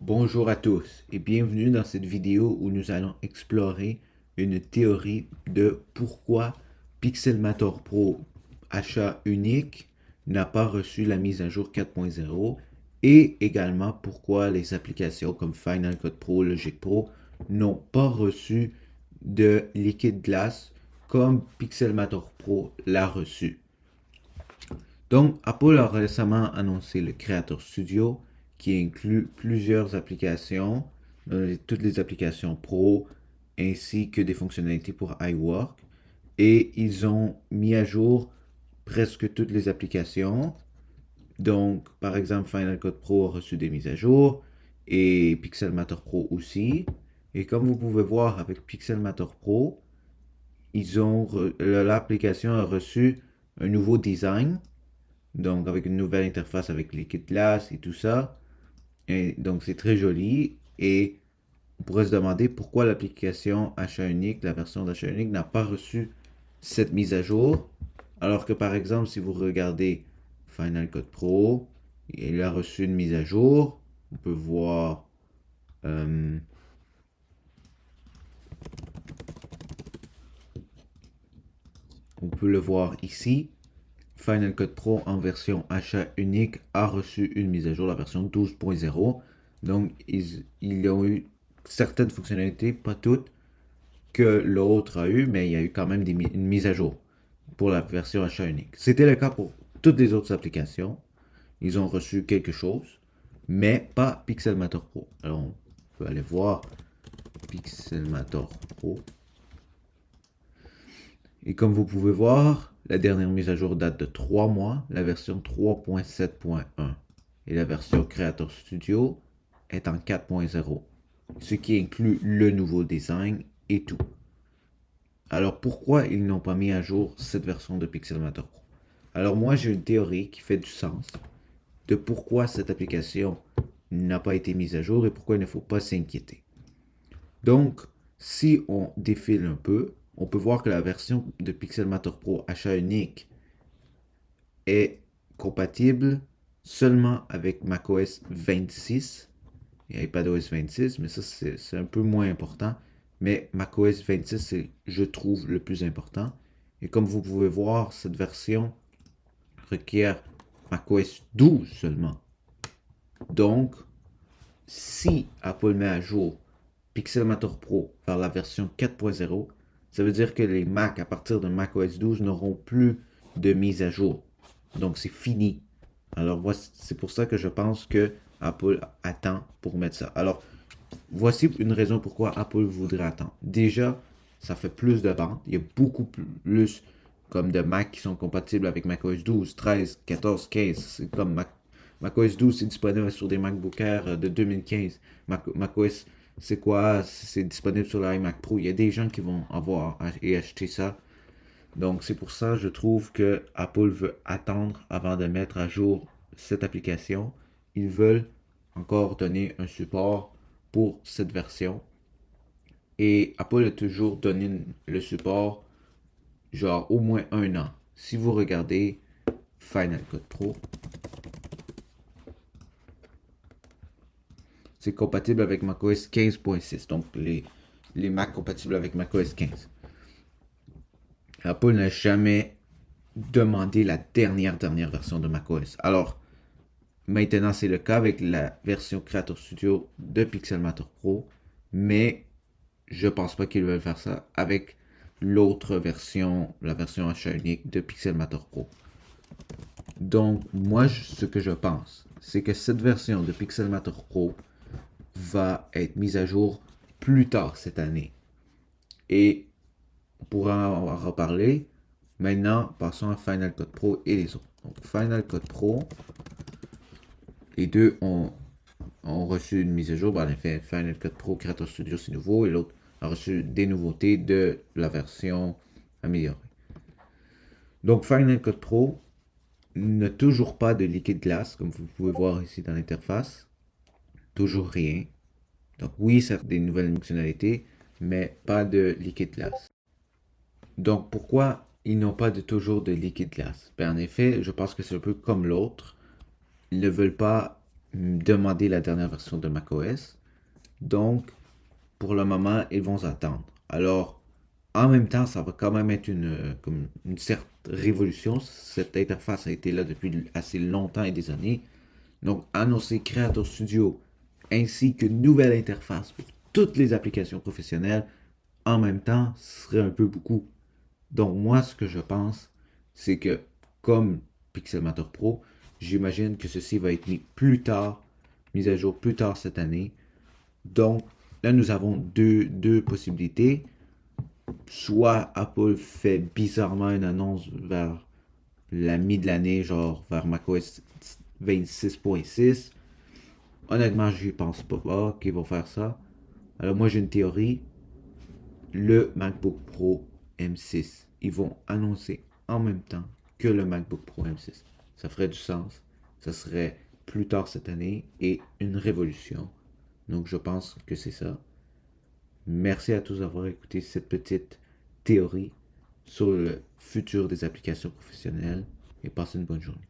Bonjour à tous et bienvenue dans cette vidéo où nous allons explorer une théorie de pourquoi Pixelmator Pro achat unique n'a pas reçu la mise à jour 4.0 et également pourquoi les applications comme Final Cut Pro, Logic Pro n'ont pas reçu de liquide glace comme Pixelmator Pro l'a reçu. Donc, Apple a récemment annoncé le Creator Studio qui inclut plusieurs applications, toutes les applications pro, ainsi que des fonctionnalités pour iWork. Et ils ont mis à jour presque toutes les applications. Donc, par exemple, Final Cut Pro a reçu des mises à jour et Pixelmator Pro aussi. Et comme vous pouvez voir avec Pixelmator Pro, l'application a reçu un nouveau design, donc avec une nouvelle interface avec les kits glace et tout ça. Et donc c'est très joli et on pourrait se demander pourquoi l'application achat unique, la version d'achat unique n'a pas reçu cette mise à jour. Alors que par exemple si vous regardez Final Cut Pro, il a reçu une mise à jour. On peut voir on peut le voir ici. Final Cut Pro en version achat unique a reçu une mise à jour, la version 12.0. Donc, ils ont eu certaines fonctionnalités, pas toutes, que l'autre a eu, mais il y a eu quand même une mise à jour pour la version achat unique. C'était le cas pour toutes les autres applications. Ils ont reçu quelque chose, mais pas Pixelmator Pro. Alors, on peut aller voir Pixelmator Pro. Et comme vous pouvez voir, la dernière mise à jour date de 3 mois, la version 3.7.1. Et la version Creator Studio est en 4.0, ce qui inclut le nouveau design et tout. Alors pourquoi ils n'ont pas mis à jour cette version de Pixelmator Pro? Alors moi j'ai une théorie qui fait du sens de pourquoi cette application n'a pas été mise à jour et pourquoi il ne faut pas s'inquiéter. Donc, si on défile un peu, on peut voir que la version de Pixelmator Pro achat unique est compatible seulement avec macOS 26 et iPadOS 26, mais ça c'est un peu moins important. Mais macOS 26 c'est, je trouve, le plus important. Et comme vous pouvez voir, cette version requiert macOS 12 seulement. Donc, si Apple met à jour Pixelmator Pro vers la version 4.0, ça veut dire que les Mac à partir de macOS 12 n'auront plus de mise à jour. Donc c'est fini. Alors c'est pour ça que je pense que Apple attend pour mettre ça. Alors voici une raison pourquoi Apple voudrait attendre. Déjà, ça fait plus de ventes. Il y a beaucoup plus comme de Mac qui sont compatibles avec macOS 12, 13, 14, 15. C'est comme macOS 12, c'est disponible sur des MacBook Air de 2015. macOS, c'est quoi? C'est disponible sur l'iMac Pro. Il y a des gens qui vont avoir et acheter ça. Donc c'est pour ça que je trouve que Apple veut attendre avant de mettre à jour cette application. Ils veulent encore donner un support pour cette version. Et Apple a toujours donné le support genre au moins 1 an. Si vous regardez Final Cut Pro, c'est compatible avec macOS 15.6. Donc les Mac compatibles avec macOS 15. Apple n'a jamais demandé la dernière version de macOS. Alors, maintenant c'est le cas avec la version Creator Studio de Pixelmator Pro, mais je pense pas qu'ils veulent faire ça avec l'autre version, la version achat unique de Pixelmator Pro. Donc, moi, ce que je pense, c'est que cette version de Pixelmator Pro va être mise à jour plus tard cette année. Et on pourra en reparler. Maintenant, passons à Final Cut Pro et les autres. Donc, Final Cut Pro, les deux ont reçu une mise à jour. En effet, Final Cut Pro Creator Studio, c'est nouveau. Et l'autre a reçu des nouveautés de la version améliorée. Donc, Final Cut Pro n'a toujours pas de liquide glace, comme vous pouvez voir ici dans l'interface. Toujours rien. Donc, oui, ça fait des nouvelles fonctionnalités, mais pas de liquide glace. Donc, pourquoi ils n'ont pas toujours de liquide glace? Ben, en effet, je pense que c'est un peu comme l'autre. Ils ne veulent pas demander la dernière version de macOS. Donc, pour le moment, ils vont attendre. Alors, en même temps, ça va quand même être comme une certaine révolution. Cette interface a été là depuis assez longtemps et des années. Donc, annoncer Creator Studio ainsi qu'une nouvelle interface pour toutes les applications professionnelles en même temps serait un peu beaucoup. Donc, moi, ce que je pense, c'est que comme Pixelmator Pro, j'imagine que ceci va être mis plus tard, mis à jour plus tard cette année. Donc, là, nous avons deux possibilités. Soit Apple fait bizarrement une annonce vers la mi de l'année, genre vers macOS 26.6. Honnêtement, je pense pas qu'ils vont faire ça. Alors moi, j'ai une théorie. Le MacBook Pro M6. Ils vont annoncer en même temps que le MacBook Pro M6. Ça ferait du sens. Ça serait plus tard cette année et une révolution. Donc je pense que c'est ça. Merci à tous d'avoir écouté cette petite théorie sur le futur des applications professionnelles et passez une bonne journée.